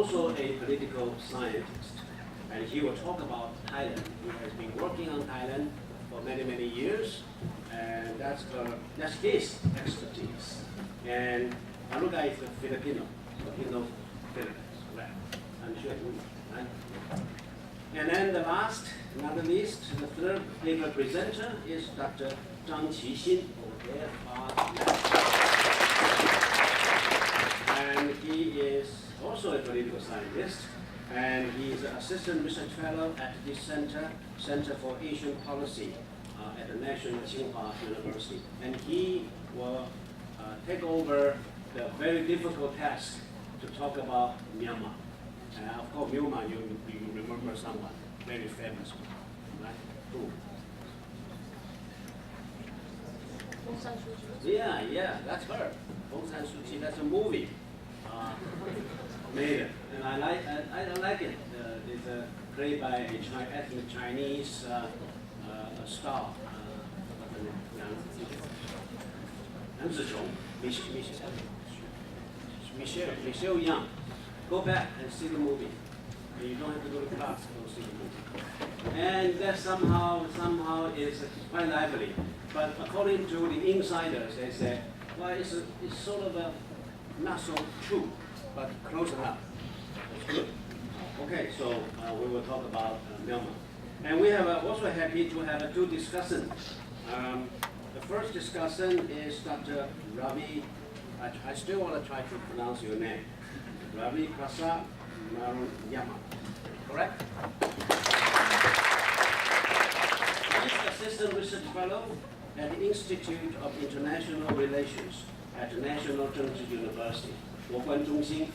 also a political scientist, and he will talk about Thailand. He has been working on Thailand for many, many years, and that's his expertise. And Anuga is a Filipino, so he knows Philippines well. I'm sure he will, right? And then the last, not the least, the third paper presenter is Dr. Zhang Qixin over there. And he is also a political scientist, and he is an assistant research fellow at this Center for Asian Policy at the National Tsinghua University. And he will take over the very difficult task to talk about Myanmar. Of course, Myanmar, you remember someone very famous, right? Who? Yeah, that's her. Aung San Suu Kyi. That's a movie made it, and I like it. It's played by a ethnic Chinese star. Michelle Young. Go back and see the movie. You don't have to go to class to go see the movie. And that somehow is quite lively. But according to the insiders, they say, well, it's sort of not so true, but close enough. That's good. Okay, so we will talk about Myanmar. And we have also happy to have two discussants. The first discussant is Dr. Ravi. I still want to try to pronounce your name. Ravi Prasad Maruyama, correct? He's Assistant Research Fellow at the Institute of International Relations at the National Zhengzhi University, 国关中心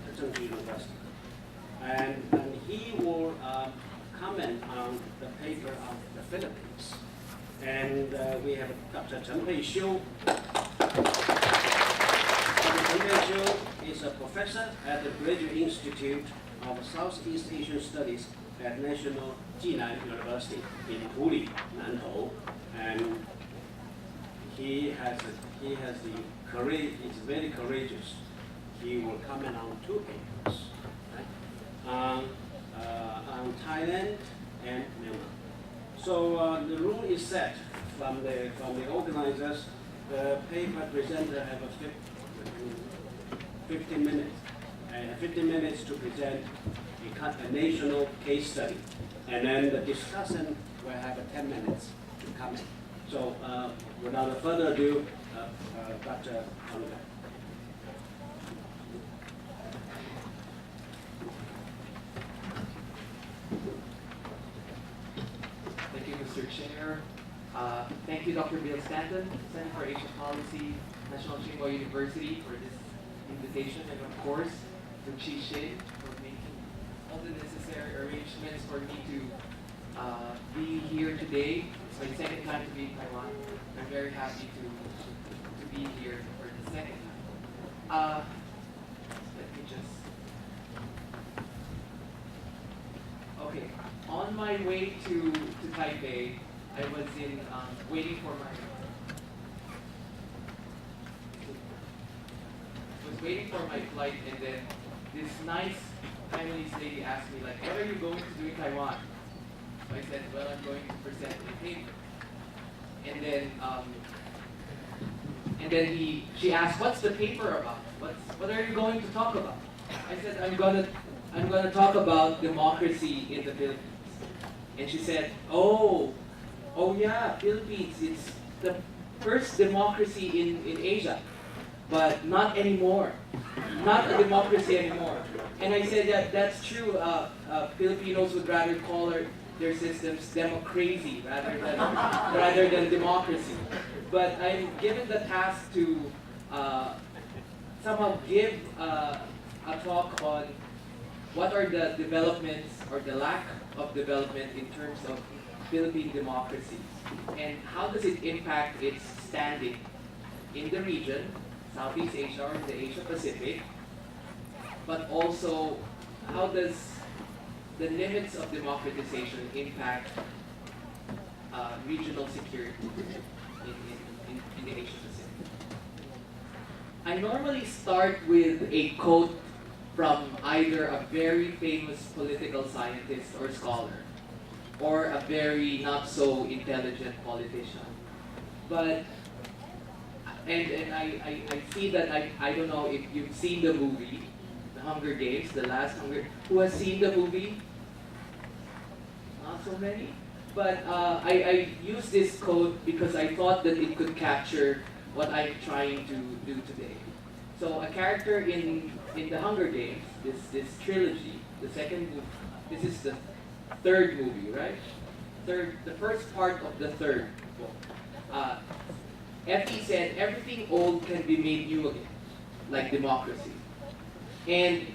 at the Zhengzhi University. And he will comment on the paper of the Philippines. And we have Dr. Chen Pei-Xiu. Chen Pei-Xiu is a professor at the Graduate Institute of Southeast Asian Studies at National Jinan University in Puli, Nantou, and he has the courage. He's very courageous. He will comment on two papers, right? On Thailand and Myanmar. So the rule is set from the organizers. The paper presenter have 15 minutes. 15 minutes to present a national case study. And then the discussant will have 10 minutes to comment. So without further ado, Dr. Anuga. Thank you, Mr. Chair. Thank you, Dr. Bill Stanton, Center for Asian Policy, National Tsinghua University, for this invitation, and of course, to Chi Shin for making all the necessary arrangements for me to be here today. It's my second time to be in Taiwan. I'm very happy to be here for the second time. Let me just... Okay, on my way to Taipei, I was in waiting for my flight, and then this nice Taiwanese lady asked me, like, what are you going to do in Taiwan? So I said, well, I'm going to present a paper. And then she asked, what's the paper about? What are you going to talk about? I said, I'm gonna talk about democracy in the Philippines. And she said, oh yeah, Philippines, it's the first democracy in Asia, but not anymore. Not a democracy anymore. And I said, yeah, that's true. Filipinos would rather call their systems democracy rather than democracy. But I'm given the task to somehow give a talk on what are the developments or the lack of development in terms of Philippine democracy, and how does it impact its standing in the region, Southeast Asia or the Asia Pacific, but also how does the limits of democratization impact regional security in the Asia Pacific. I normally start with a quote from either a very famous political scientist or scholar, or a very not so intelligent politician. But, and I see that, I don't know if you've seen the movie, The Hunger Games, the last Hunger, who has seen the movie? Not so many. But I use this quote because I thought that it could capture what I'm trying to do today. So a character in the Hunger Games, this trilogy, the second movie, this is the third movie, right? The first part of the third book. Effie said everything old can be made new again, like democracy. And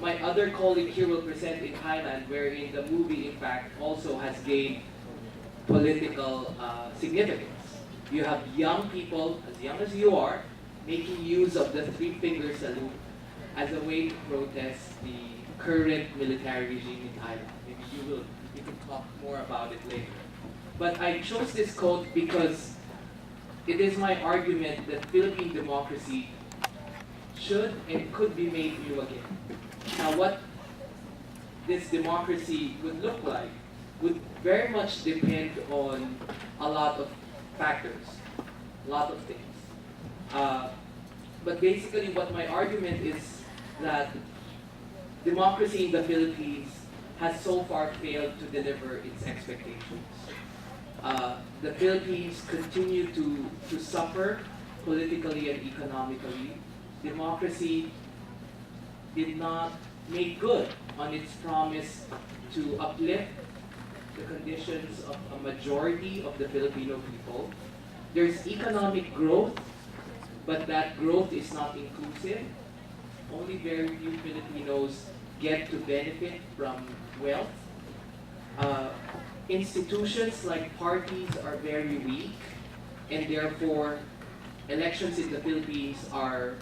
my other colleague here will present in Thailand, wherein the movie, in fact, also has gained political significance. You have young people, as young as you are, making use of the three-finger salute as a way to protest the current military regime in Thailand. Maybe you can talk more about it later. But I chose this quote because it is my argument that Philippine democracy should and could be made new again. Now, what this democracy would look like would very much depend on a lot of factors, a lot of things. But basically, what my argument is that democracy in the Philippines has so far failed to deliver its expectations. The Philippines continue to suffer politically and economically. Democracy did not make good on its promise to uplift the conditions of a majority of the Filipino people. There's economic growth, but that growth is not inclusive. Only very few Filipinos get to benefit from wealth. Institutions like parties are very weak, and therefore elections in the Philippines are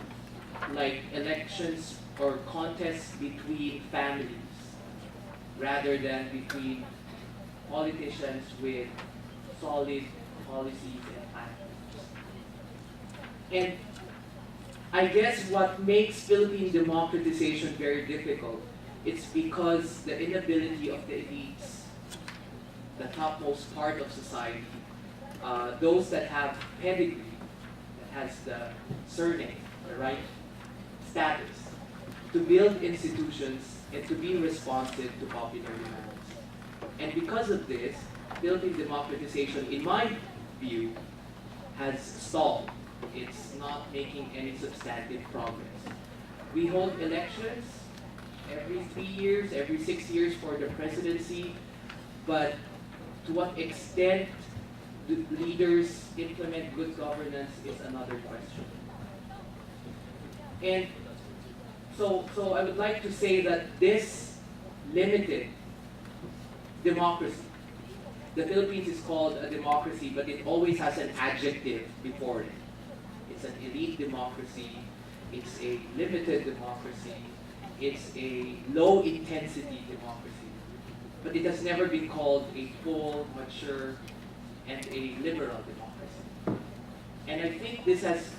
like elections or contests between families rather than between politicians with solid policies and platforms. And I guess what makes Philippine democratization very difficult is because the inability of the elites, the topmost part of society, those that have pedigree, that has the surname, the right status, to build institutions and to be responsive to popular demands. And because of this, Philippine democratization, in my view, has stalled. It's not making any substantive progress. We hold elections every 3 years, every 6 years for the presidency, but to what extent do leaders implement good governance is another question. And so I would like to say that this limited democracy, the Philippines is called a democracy, but it always has an adjective before it. It's an elite democracy, it's a limited democracy, it's a low-intensity democracy. But it has never been called a full, mature, and a liberal democracy. And I think this has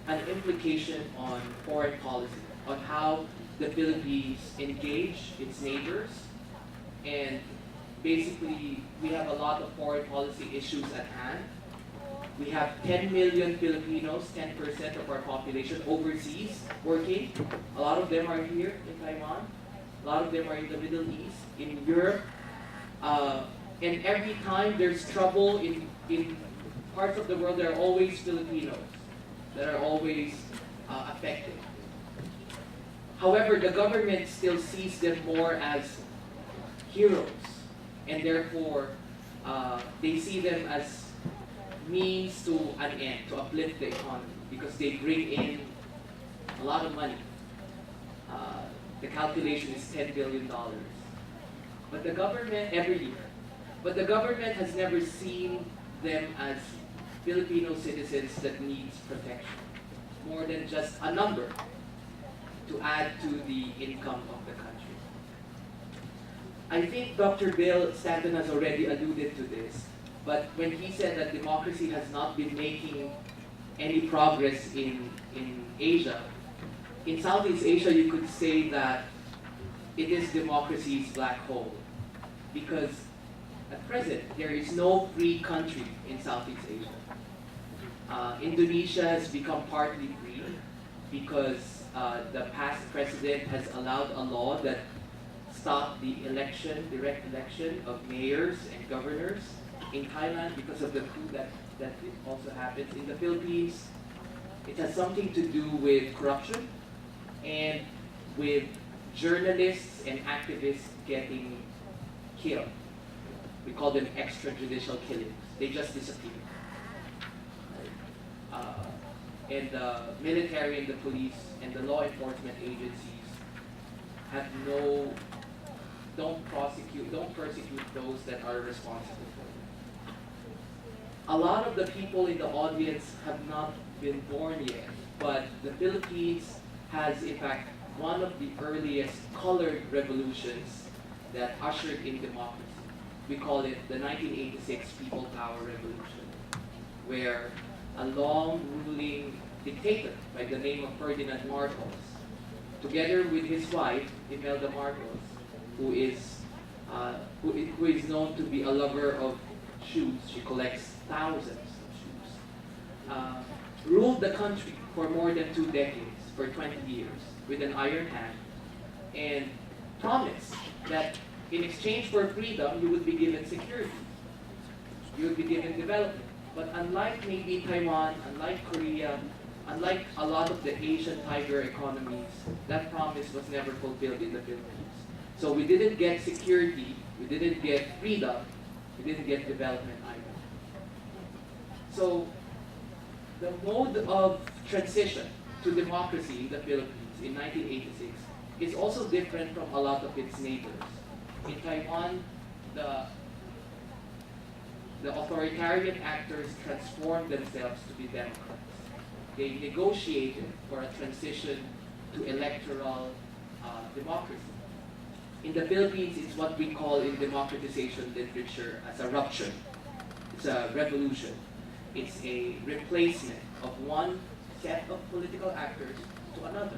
an implication on foreign policy, on how the Philippines engage its neighbors. And basically, we have a lot of foreign policy issues at hand. We have 10 million Filipinos, 10% of our population overseas working. A lot of them are here in Taiwan. A lot of them are in the Middle East, in Europe. And every time there's trouble in parts of the world, there are always Filipinos that are always affected. However, the government still sees them more as heroes, and therefore they see them as means to an end, to uplift the economy, because they bring in a lot of money. The calculation is $10 billion. But the government, every year, but the government has never seen them as Filipino citizens that needs protection, more than just a number to add to the income of the country. I think Dr. Bill Stanton has already alluded to this, but when he said that democracy has not been making any progress in Asia, in Southeast Asia, you could say that it is democracy's black hole, because at present, there is no free country in Southeast Asia. Indonesia has become partly free because the past president has allowed a law that stopped the direct election of mayors and governors. In Thailand, because of the coup that also happens. In the Philippines, it has something to do with corruption and with journalists and activists getting killed. We call them extrajudicial killings. They just disappear. And the military and the police and the law enforcement agencies don't persecute those that are responsible for it. A lot of the people in the audience have not been born yet, but the Philippines has in fact one of the earliest colored revolutions that ushered in democracy. We call it the 1986 People Power Revolution, where a long-ruling dictator by the name of Ferdinand Marcos, together with his wife, Imelda Marcos, who is known to be a lover of shoes. She collects thousands of shoes. Ruled the country for more than 2 decades, for 20 years, with an iron hand, and promised that in exchange for freedom, you would be given security. You would be given development. But unlike maybe Taiwan, unlike Korea, unlike a lot of the Asian tiger economies, that promise was never fulfilled in the Philippines. So we didn't get security, we didn't get freedom, we didn't get development either. So the mode of transition to democracy in the Philippines in 1986 is also different from a lot of its neighbors. In Taiwan, the authoritarian actors transformed themselves to be democrats. They negotiated for a transition to electoral democracy. In the Philippines, it's what we call in democratization literature as a rupture. It's a revolution. It's a replacement of one set of political actors to another.